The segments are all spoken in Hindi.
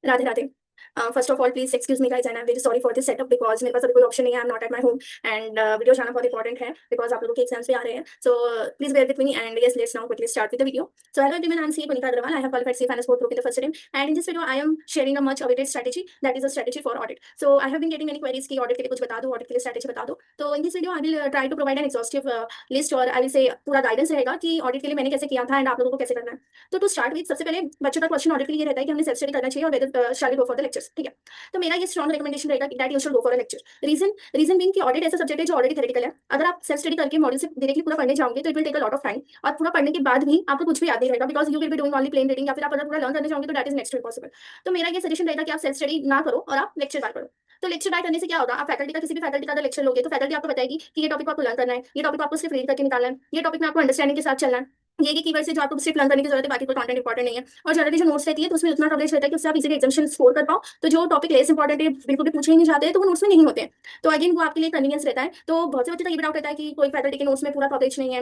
Radhe Radhe. First of all please excuse me guys and I am very sorry for this setup because मेरे पास अभी कोई ऑप्शन नहीं है, I am not at my home and video बनाना बहुत इंपॉर्टेंट है बिकॉज आप लोगों के एग्जाम्स भी आ रहे हैं। So please bear with me and yes let's now quickly start with the video. So hello everyone, I am C Punita Agarwal. I have qualified C finance board in the first attempt and in this video I am sharing a much awaited strategy, that is a strategy for audit. So I have been getting many queries कि audit के लिए कुछ बता दो, audit के लिए strategy बता दो। तो in this video I will try to provide an exhaustive list और I will say पूरा guidance रहेगा कि audit के लिए मैंने कैसे किया था एंड आप लोगों को कैसे करना है। तो टू स्टार्ट विद सबसे पहले बच्चों का क्वेश्चन ऑडिट के लिए रहता है कि हमने सेल्फ स्टडी करना चाहिए और whether shall we go for the lectures, ठीक है। तो मेरा ये स्ट्रॉन्ग रिकमेंडेशन रहेगा that you should go for a lecture. Reason being कि ऑडिट ऐसा सब्जेक्ट है जो ऑलरेडी थ्योरेटिकल है। अगर आप सेल्फ स्टडी करके मॉडल से डायरेक्टली पूरा पढ़ने जाओगे तो it will take a lot of time और पूरा पढ़ने के बाद भी आपको कुछ भी याद नहीं रहेगा because you will be doing only plain reading, या फिर आप अगर पूरा लर्न करने जाओगे तो that is next to impossible. तो मेरा ये सजेशन रहेगा कि आप सेल्फ स्टडी ना करो और आप लेक्चर बाय करो। तो लेक्चर बाय करने से क्या होगा, आप फैकल्टी का किसी भी फैकल्टी का अगर लेक्चर लोगे तो फैकल्टी आपको बताएगी कि ये टॉपिक आपको लर्न करना है, ये टॉपिक आपको सिर्फ रीड करके निकालना है, ये टॉपिक में आपको अंडरस्टैंडिंग के साथ चलना है, ये कीवर्ड से जो आपको सिर्फ लर्न करने की जरूरत है, बाकी कोई कंटेंट इंपॉर्टेंट नहीं है। और जनरली जो नोट्स रहती है तो उसमें उतना कवरेज रहता है कि उससे आप इजीली एग्जामिनेशन स्कोर कर पाओ। तो जो टॉपिक लेस इंपॉर्टेंट है, बिल्कुल भी पूछे ही नहीं जाते हैं, तो वो नोट्स में नहीं होते हैं। तो अगेन वो आपके लिए कन्वीनियंस रहता है। तो बहुत से बच्चे का ये डाउट रहता है कि कोई फैकल्टी के नोट्स में पूरा कवरेज नहीं है,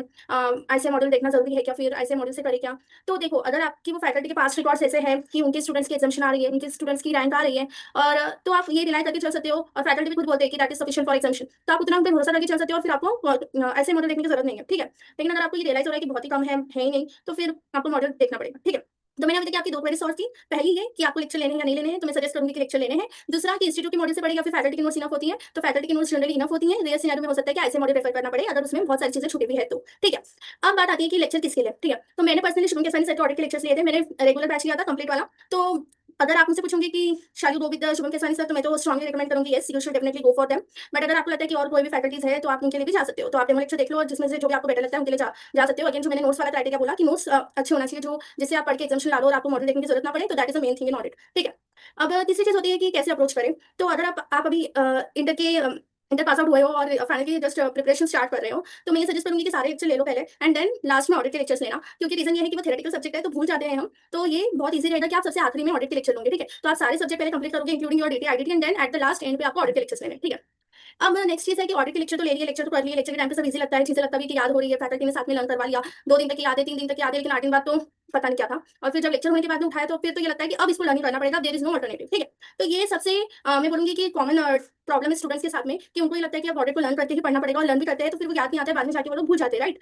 ऐसे मॉडल देखना जरूरी है क्या, फिर ऐसे मॉडल से करे क्या। तो देखो, अगर आपकी वो फैकल्टी के पास रिकॉर्ड्स ऐसे हैं कि उनके स्टूडेंट्स की एग्जामिनेशन आ रही है, उनके स्टूडेंट्स की रैंक आ रही है, और तो आप ये रिलाई करके चल सकते हो और फैकल्टी भी खुद बोलते हैं कि that is sufficient for examination, तो आप उतना उन पर भरोसा करके चल सकते हो और फिर आपको ऐसे मॉडल देखने की जरूरत नहीं है, ठीक है। लेकिन अगर आपको ये रियलाइज हो रहा है कि बहुत ही कम है ही नहीं, तो फिर आपको मॉडल देखना पड़ेगा, ठीक है। तो मैंने अभी तक आपकी दो क्वेरी सॉल्व की। पहली ये कि आपको लेक्चर लेने हैं या नहीं लेने हैं, तो मैं सजेस्ट करूंगी कि लेक्चर लेने हैं। दूसरा कि इंस्टीट्यूट की मॉडल से पढ़े या फिर फैकल्टी की नोट्स इनफ होती है, तो फैकल्टी की नोट्स जनरली इनफ होती है। रेयर सिनेरियो में हो सकता है कि ऐसे मॉडल रेफर करना पड़े अगर उसमें बहुत सारी चीजें छुटी हुई है तो, ठीक है। अब बात आती है कि लेक्चर किसके लिए, ठीक है। तो मैंने पर्सनली शुभम के सर के ऑडिट के लेक्चर्स लिए थे, मैंने रेगुलर बैच लिया था कंप्लीट वाला। तो अगर आप मुझसे पूछोगे कि शाल यू गो विद शुभम के सर, तो मैं तो स्ट्रांगली रिकमेंड करूंगी yes you should definitely go for them. But अगर आपको लगता है कि और कोई भी फैकल्टीज है तो आप उनके लिए भी जा सकते हो, तो आप डेमो लेक्चर देख लो और जिसमें से जो भी आपको बेटर लगता है उनके लिए जा सकते हो। अगेन जो मैंने नोट्स वाला क्राइटेरिया बोला कि नोट्स अच्छे होना चाहिए, जो जिससे आप पढ़ के एग्जामिनेशन ला लो और आपको मॉडल देखने की जरूरत ना पड़े, तो that is the main thing in audit, ठीक है। अब तीसरी चीज होती है कि कैसे अप्रोच करें। तो अगर आप अभी इंटर पास आउट हुए हो और फाइनली जस्ट प्रिपरेशन स्टार्ट कर रहे हो, तो मैं ये सजेस्ट करूंगी कि सारे लेक्चर ले लो पहले एंड देन लास्ट में ऑडिट के लेक्चर्स लेना, क्योंकि रीजन ये है कि वो थ्योरेटिकल सब्जेक्ट है तो भूल जाते हैं हम। तो ये बहुत ईजी रहेगा कि आप सबसे आखिरी में ऑडिट के लेक्चर लोगे, ठीक है। तो आप सारे सब्जेक्ट पहले कंप्लीट करोगे including your DT IDT and then at the last end पे आपको ऑडिट के लेक्चर्स लेने, ठीक है। अब नेक्स्ट चीज है कि ऑडिट के लेक्चर तो ले लिए, लेक्चर तो कर लिए, लेक्चर के टाइम पे सब इजी लगता है, चीजें लगता है कि याद हो रही है, फैकल्टी ने साथ में लर्न करवा लिया, 2 दिन तक याद है, 3 दिन तक याद है, लेकिन 8 दिन बाद तो पता नहीं क्या था। और फिर जब लेक्चर होने के बाद में उठाया तो फिर तो ये लगता है कि अब इसको लर्न करना पड़ेगा, देयर इज नो अल्टरनेटिव, ठीक है। तो ये सबसे मैं बोलूंगी कि कॉमन प्रॉब्लम है स्टूडेंट्स के साथ में कि उनको ये लगता है कि अब ऑडिट को लर्न करके ही पढ़ना पड़ेगा, और लर्न भी करते हैं तो फिर वो याद नहीं आता है, बाद में जाके वो लोग भूल जाते हैं, राइट।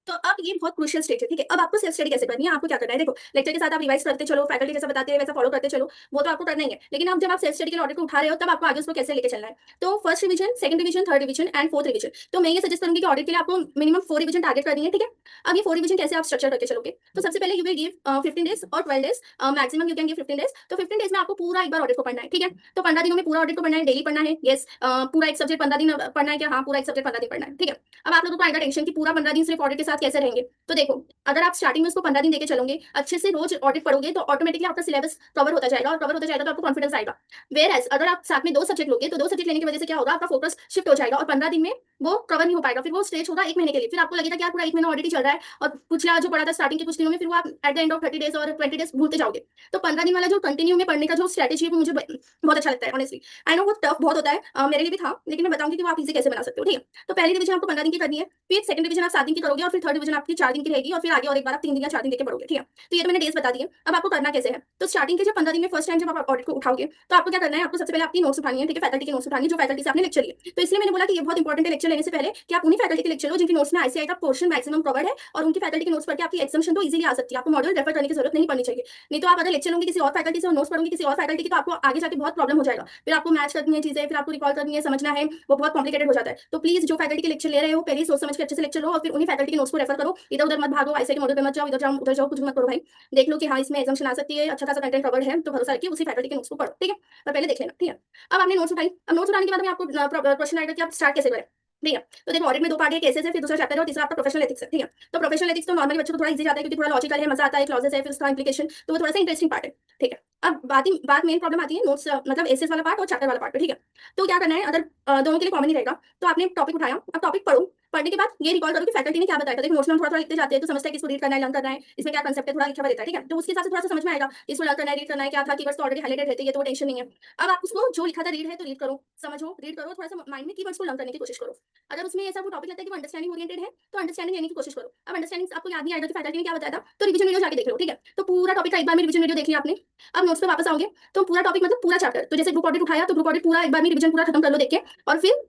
तो अब ये बहुत क्रूशियल स्टेज है, ठीक है। अब आपको सेल्फ स्टडी कैसे करनी है, आपको क्या करना है, देखो लेक्चर के साथ आप रिवाइज करते चलो, फैकल्टी जैसा बताते हैं वैसा फॉलो करते चलो, वो तो आपको करना ही है। लेकिन अब जब आप सेल्फ स्टडी के ऑडिट को उठा रहे हो तब आपको आगे उसको कैसे लेके चलना है। तो first revision, second revision, third revision and fourth revision. तो मैं ये सजेस्ट करूंगी कि ऑडिट के लिए आपको मिनिमम 4 रिवीजन टारगेट करनी है, ठीक है। अब ये 4 रिवीजन कैसे आप स्ट्रक्चर करके चलोगे, तो सबसे पहले यू विल गिव 15 डेज और 12 days, maximum you can give 15 days. तो 15 डेज में आपको पूरा एक बार ऑडिट को पढ़ना है, ठीक है। तो 15 दिनों में पूरा ऑडिट को पढ़ना है, डेली पढ़ना है, यस। पूरा एक सब्जेक्ट 15 दिन पढ़ना है क्या, हाँ पूरा एक सब्जेक्ट 15 दिन पढ़ना है, ठीक है। अब आप लोगों को आएगा टेंशन कि पूरा 15 दिन सिर्फ ऑडिट के साथ कैसे रहेंगे। तो देखो, अगर आप स्टार्टिंग में उसको 15 दिन देके चलोगे, अच्छे से रोज ऑडिट पढ़ोगे, तो ऑटोमेटिकली आपका सिलेबस कवर होता जाएगा, और कवर होता जाएगा तो आपको कॉन्फिडेंस आएगा। वेयर एज अगर आप साथ में 2 सब्जेक्ट लोगे तो 2 सब्जेक्ट लेने की वजह से क्या होगा, आपका फोकस शिफ्ट हो जाएगा और 15 दिन में वो कवर नहीं हो पाएगा, फिर वो स्टेज होगा 1 महीने के लिए, फिर आपको लगेगा कि यार पूरा 1 महीना ऑडिट ही चल रहा है और पिछला जो पढ़ा था स्टार्टिंग के कुछ दिनों में, फिर वो आप at the end of 30 days और 20 डेज भूलते जाओगे। तो 15 दिन वाला जो कंटिन्यू में पढ़ने का जो स्ट्रेटेजी है वो मुझे बहुत अच्छा लगता है ऑनेस्टली। आई नो वो टफ बहुत होता है, मेरे लिए भी था, लेकिन मैं बताऊंगी कि वो आप इजी कैसे बना सकते हो, ठीक है। तो पहली रिवीजन आपको 15 दिन की करनी है, फिर सेकंड रिवीजन आप 7 दिन की करोगे, और फिर थर्ड रिवीजन आपकी 4 दिन की रहेगी, और फिर आगे और एक बार आप 3 दिन या 4 दिन देके पढ़ोगे, ठीक है। तो ये तो मैंने डेज बता दिए। अब आपको करना कैसे है, तो स्टार्टिंग के जब 15 दिन में फर्स्ट टाइम जब आप ऑडिट को उठाओगे तो आपको क्या करना है, आपको सबसे पहले आपकी नोट्स उठानी है, ठीक है। फैकल्टी की नोट्स उठानी है जो फैकल्टी से आपने लेक्चर लिए। तो इसलिए मैंने बोला कि ये बहुत इंपॉर्टेंट है लेक्चर लेने से पहले कि आप उन्हीं फैकल्टी के लेक्चर लो जिनकी नोट्स में आईसीआई का पोर्शन मैक्सिमम कवर्ड है, और उनकी फैकल्टी की नोट्स पढ़ के आपकी एग्जामिनेशन तो इजीली आ सकती है, आपको मॉडल रेफर करने की जरूरत नहीं पड़नी चाहिए। नहीं तो आप अगर लेक्चर लोगे किसी और फैकल्टी से और नोट्स पढ़ोगे किसी और फैकल्टी की, तो आपको आगे जाके बहुत प्रॉब्लम हो जाएगा, फिर आपको मैच करनी है चीजें, फिर आपको रिकॉल करनी है, समझना है, वो बहुत कॉम्प्लिकेटेड हो जाता है। तो प्लीज जो फैकल्टी के लेक्चर ले रहे हो पहले सोच समझ के अच्छे से लेक्चर लो, और फिर उन्हीं फैकल्टी की नोट्स को रेफर करो, इधर उधर मत भागो, आईसीआई के मॉडल पे मत जाओ, इधर जाओ उधर जाओ, कुछ मत करो भाई। देख लो कि हाँ इसमें एग्जामिनेशन आ सकती है, अच्छा खासा कंटेंट कवर्ड है, तो भरोसा रखिए उसी फैकल्टी के नोट्स को पढ़ो, ठीक है। पर पहले देख लेना, ठीक है। अब आपने नोट्स उठाई, अब नोट्स उठाने के बाद में आपको क्वेश्चन आएगा कि आप स्टार्ट कैसे करें, ठीक है। तो देखो ऑडिट में 2 पार्ट है, केसेस है, फिर दूसरा चैप्टर है, और तीसरा आपका प्रोफेशनल एथिक्स है, ठीक है। तो प्रोफेशनल एथिक्स तो नॉर्मली बच्चों को थोड़ा इजी जाता है क्योंकि थोड़ा लॉजिकल है, मजा आता है, क्लॉजेस है, फिर उसका इंप्लीकेशन, तो वो थोड़ा सा इंटरेस्टिंग पार्ट है, ठीक है। अब बात मेन प्रॉब्लम आती है नोट्स मतलब एसेस वाला पार्ट और चैप्टर वाला पार्ट पे, ठीक है। तो क्या करना है, अगर दोनों के लिए कॉमन ही रहेगा, तो आपने टॉपिक उठाया, अब टॉपिक पढ़ो, पढ़ने के बाद ये रिकॉल करो कि फैकल्टी ने क्या बताया था। देखो नोट्स में हम थोड़ा थोड़ा लिखते जाते हैं तो समझते हैं कि इसको रीड करना है, लर्न करना है, इसमें क्या कंसेप्ट है थोड़ा लिखा हुआ रहता है, ठीक है। तो उसके हिसाब से थोड़ा सा समझ में आएगा इसको लर्न करना है, रीड करना है, क्या था, कीवर्ड्स तो ऑलरेडी हाइलाइटेड रहते हैं, ये तो टेंशन नहीं है। अब आप उसको जो लिखा था रीड है तो रीड करो, समझो, रीड करो, थोड़ा सा माइंड में कीवर्ड्स को लर्न करने की कोशिश करो। अगर उसमें ऐसा वो टॉपिक लगता है कि वो अंडरस्टैंडिंग ओरिएंटेड है तो अंडरस्टैंडिंग लेने की कोशिश करो। अब अंडरस्टैंडिंग आपको याद नहीं आएगा कि फैकल्टी ने क्या बताया था तो रिवीजन वीडियो जाके देख लो, ठीक है। तो पूरा टॉपिक का एक बार में रिवीजन वीडियो देख लिया आपने, अब नोट्स पे वापस आओगे तो पूरा टॉपिक मतलब पूरा चैप्टर, तो जैसे ग्रुप ऑडिट उठाया तो ग्रुप ऑडिट पूरा एक बार में रिवीजन पूरा खत्म कर लो देख के, और फिर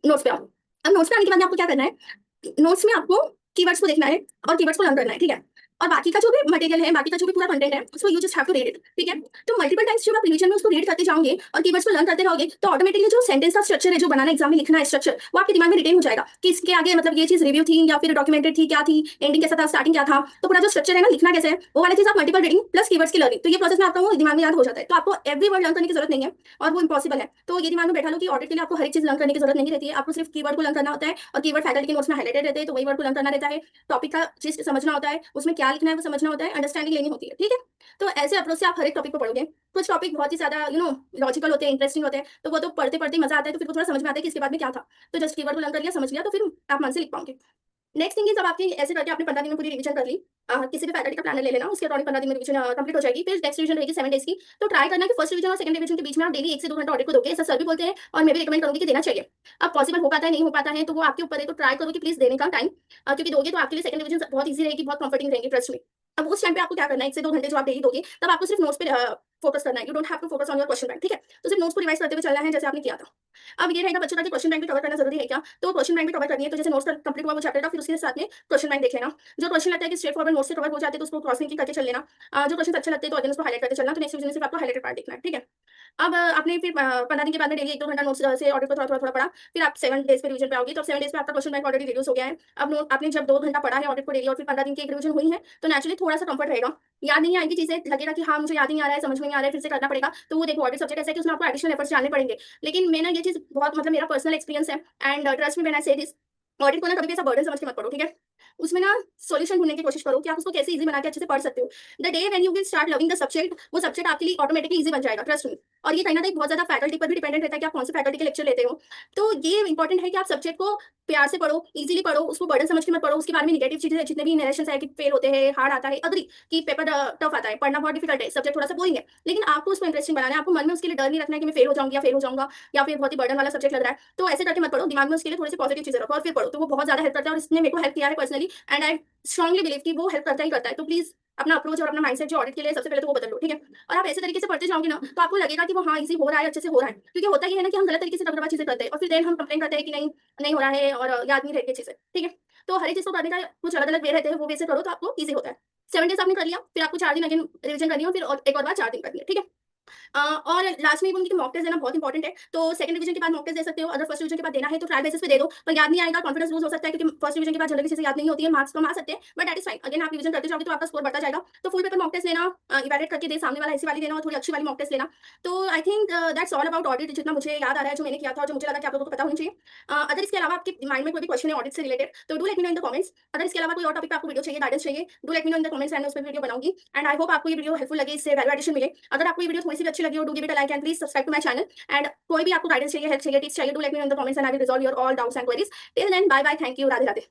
नोट्स पे आओ। अब नोट्स पे आने के बाद आपको क्या करना है, नोट्स में आपको कीवर्ड्स को देखना है और कीवर्ड्स को लर्न करना है, ठीक है। और बाकी का जो भी मटेरियल है, बाकी का जो भी पूरा कंटेंट है उसको you just have to read it, ठीक है। तो मल्टीपल टाइम्स जब आप रिवीजन में उसको रीड करते जाओगे और कीवर्ड्स को लर्न करते रहोगे तो ऑटोमेटिकली जो सेंटेंस का स्ट्रक्चर है, जो बनाना एग्जाम में लिखना है स्ट्रक्चर, वो आपके दिमाग में रिटेन हो जाएगा कि इसके आगे मतलब ये चीज रिव्यू थी या फिर डॉक्यूमेंटेड थी, क्या थी, एंडिंग कैसा था, स्टार्टिंग क्या था। तो पूरा जो स्ट्रक्चर है ना, लिखना कैसे है, वो वाली चीज आप मल्टीपल रीडिंग प्लस कीवर्ड्स की लर्निंग, तो ये प्रोसेस में आपका वो दिमाग में याद हो जाता है। तो आपको एवरी वर्ड लर्न करने की जरूरत नहीं है और वो इम्पॉसिबल है। तो ये दिमाग में बैठा लो कि ऑडिट के लिए आपको हर एक चीज लर्न करने की जरूरत नहीं रहती है, आपको सिर्फ कीवर्ड को लर्न करना होता है और कीवर्ड फैकल्टी के नोट्स में हाइलाइटेड रहते हैं तो वही वर्ड को लर्न करना रहता है। टॉपिक का चीज समझना होता है, उसमें क्या लिखना है वो समझना होता है, अंडरस्टैंडिंग लेनी होती है, ठीक है। तो ऐसे अप्रोच से आप हर एक टॉपिक को पढ़ोगे। कुछ टॉपिक बहुत ही ज्यादा लॉजिकल होते हैं, इंटरेस्टिंग होते हैं, तो वो तो पढ़ते पढ़ते मजा आता है, तो फिर वो थोड़ा समझ में आता है कि इसके बाद में क्या था। तो जस्ट कीवर्ड को लर्न कर लिया, समझ लिया, तो फिर आप मन से लिख पाओगे। नेक्स्ट थिंग इज, जब आपकी ऐसे करके आपने 15 दिन में पूरी रिवीजन कर ली, किसी भी फैकल्टी का प्लानर ले लेना, उसके अकॉर्डिंग 15 दिन में रिवीजन कंप्लीट हो जाएगी। फिर नेक्स्ट रिवीजन रहेगी 7 डेज की। तो ट्राई करना कि फर्स्ट रिवीजन और सेकंड रिवीजन के बीच में आप डेली 1 से 2 घंटा ऑडिट को दोगे, ऐसा सर भी बोलते हैं और मैं भी रिकमेंड करूंगी कि देना चाहिए। अब पॉसिबल हो पाता है नहीं हो पाता है तो वो आपके ऊपर है, तो ट्राई करो कि प्लीज देने का टाइम, क्योंकि दोगे तो आपके लिए सेकंड रिवीजन बहुत ईजी रहेगी, बहुत कंफर्टिंग रहेगी, ट्रस्ट में। अब उस टाइम पे आपको क्या करना है, 1 से 2 घंटे जो आप डेली दोगे तब आपको सिर्फ नोट्स पे फोकस करना है, you don't have to focus on your question bank, ठीक है। तो सिर्फ नोट्स को रिवाइज करते हुए चलना है जैसे आपने किया था। अब ये रहेगा बच्चों का कि क्वेश्चन बैंक भी कवर करना जरूरी है क्या, तो क्वेश्चन बैंक भी कवर करनी है, तो जैसे नोट्स कंप्लीट हुआ वो चैप्टर का, फिर उसके साथ में क्वेश्चन बैंक देख लेना। जो क्वेश्चन लगता है कि स्ट्रेट फॉरवर्ड नोट्स से कवर हो जाते हैं तो उसको क्रॉस लिंकिंग करके चल लेना। जो क्वेश्चन अच्छे लगते हैं तो अगेन उसको हाईलाइट करके चलना, तो नेक्स्ट वीडियो में सिर्फ आपको हाईलाइटेड पार्ट देखना है, ठीक है। अब आपने फिर 15 दिन के बाद में डेली 1-2 घंटा नोट्स से ऑडिट को थोड़ा थोड़ा थोड़ा पढ़ा, फिर आप 7 डेज पे रिवीजन पे आओगे, तो 7 डेज पे आपका क्वेश्चन बैंक ऑलरेडी रिड्यूस हो गया है। अब नोट आपने जब 2 घंटा पढ़ा है ऑडिट को डेली और फिर 15 दिन की एक रिवीजन हुई है तो नेचुरली थोड़ा सा कंफर्ट रहेगा। याद नहीं आएगी चीजें, लगेगा कि हाँ मुझे याद नहीं आ रहा है, समझ में नहीं आ रहा है, फिर से करना पड़ेगा। तो वो देखो ऑडिट सब्जेक्ट ऐसा है कि उसमें आपको एडिशनल एफर्ट्स डालने पड़ेंगे, लेकिन मैं ना ये चीज बहुत मतलब मेरा पर्सनल एक्सपीरियंस है and trust me when I से दिस, ऑडिट को ना कभी भी ऐसा बर्डन समझ के मत पढ़ो, ठीक है। उसमें ना सॉल्यूशन ढूंढने की कोशिश करो कि आप उसको कैसे इजी बना के अच्छे से पढ़ सकते हो। The day when you will start loving the subject, वो सब्जेक्ट आपके लिए ऑटोमेटिकली इजी बन जाएगा, ट्रस्ट मी। और ये कहीं ना कहीं बहुत ज्यादा फैकल्टी पर भी डिपेंडेंट रहता है कि आप कौन से फैकल्टी के लेक्चर लेते हो। तो ये इंपॉर्टेंट है कि आप सब्जेक्ट को प्यार से पढ़ो, इजीली पढ़ो, उसको बर्डन समझ के मत पढ़ो। उसके बारे में नेगेटिव चीजें जितने भी नरेशंस है कि फेल होते हैं, हार्ड आता है, अग्री कि पेपर टफ आता है, पढ़ना बहुत डिफिकल्ट है, सब्जेक्ट थोड़ा सा बोरिंग है, लेकिन आपको उसको इंटरेस्टिंग बनाना है। आपको मन में उसके लिए डर नहीं रखना है कि मैं फेल हो जाऊंगी या फेल हो जाऊंगा या फिर बहुत ही बर्डन वाला सब्जेक्ट लग रहा है, तो ऐसे करके मत पढ़ो। दिमाग में उसके लिए थोड़ी सी पॉजिटिव चीजें रखो और फिर पढ़ो, तो वो बहुत ज्यादा हेल्प करता है और इसने मेरे को हेल्प किया है personally and I strongly believe कि वो हेल्प करता ही करता है। तो प्लीज अपना अप्रोच और अपना माइंडसेट जो ऑडिट के लिए सबसे पहले तो वो बदल लो, ठीक है। और आप ऐसे तरीके से पढ़ते जाओगे ना तो आपको लगेगा कि वो हाँ इजी हो रहा है, अच्छे से हो रहा है। क्योंकि होता ही है ना कि हम गलत तरीके से डबडबा चीजें करते हैं और फिर देन हम कंप्लेन करते हैं कि नहीं नहीं हो रहा है और याद नहीं रहती चीजें, ठीक है। तो हर एक चीज को करने का कुछ अलग अलग वे रहते हैं, वो वे से करो तो आपको ईजी होता है। 7 डेज आपने कर लिया, फिर आपको 4 दिन अगेन रिविजन करनी है, फिर एक और बार 4 दिन करनी है, ठीक है। और लास्ट में ये बोलूंगी कि मॉक टेस्ट देना बहुत इंपॉर्टेंट है। तो सेकंड रिवीजन के बाद मॉक टेस्ट दे सकते हो, अगर फर्स्ट रिवीजन के बाद देना है तो ट्रायल बेसिस पे दे दो, पर याद नहीं आएगा, कॉन्फिडेंस लूज हो सकता है क्योंकि फर्स्ट रिवीजन के बाद जनरली चीजें याद नहीं होती है, मार्क्स कम आ सकते हैं, but that is fine. Again आप रिवीजन करते जाओगे तो आपका स्कोर बढ़ता जाएगा। तो फुल पेपर मॉक टेस्ट लेना, इवैल्यूएट करके दे, सामने वाला ऐसी वाली देना और थोड़ी अच्छी वाली मॉक टेस्ट लेना। तो I think that's all about audit, जितना मुझे याद आ रहा है, जो मैंने किया था और जो मुझे लगा कि आप लोगों को पता होनी चाहिए। अगर इसके अलावा आपके माइंड में कोई भी क्वेश्चन है ऑडिट से रिलेटेड तो do let me know in the comments. अगर इसके अलावा कोई और टॉपिक पे आपको वीडियो चाहिए, गाइडेंस चाहिए, do let me know in the comments and उस पर वीडियो बनाऊंगी। एंड आई होप आपको ये वीडियो हेल्पफुल लगे, इससे वैल्यू एडिशन मिले। अगर आपको ये वीडियो थोड़ी सी भी अच्छी लगी हो, do give it a like and please subscribe to my channel. And कोई भी आपको गाइडेंस चाहिए, हेल्प चाहिए, टिप्स चाहिए, do let me know in the comments and I will resolve your all doubts and queries. Till then bye bye, thank you, Radhe Radhe.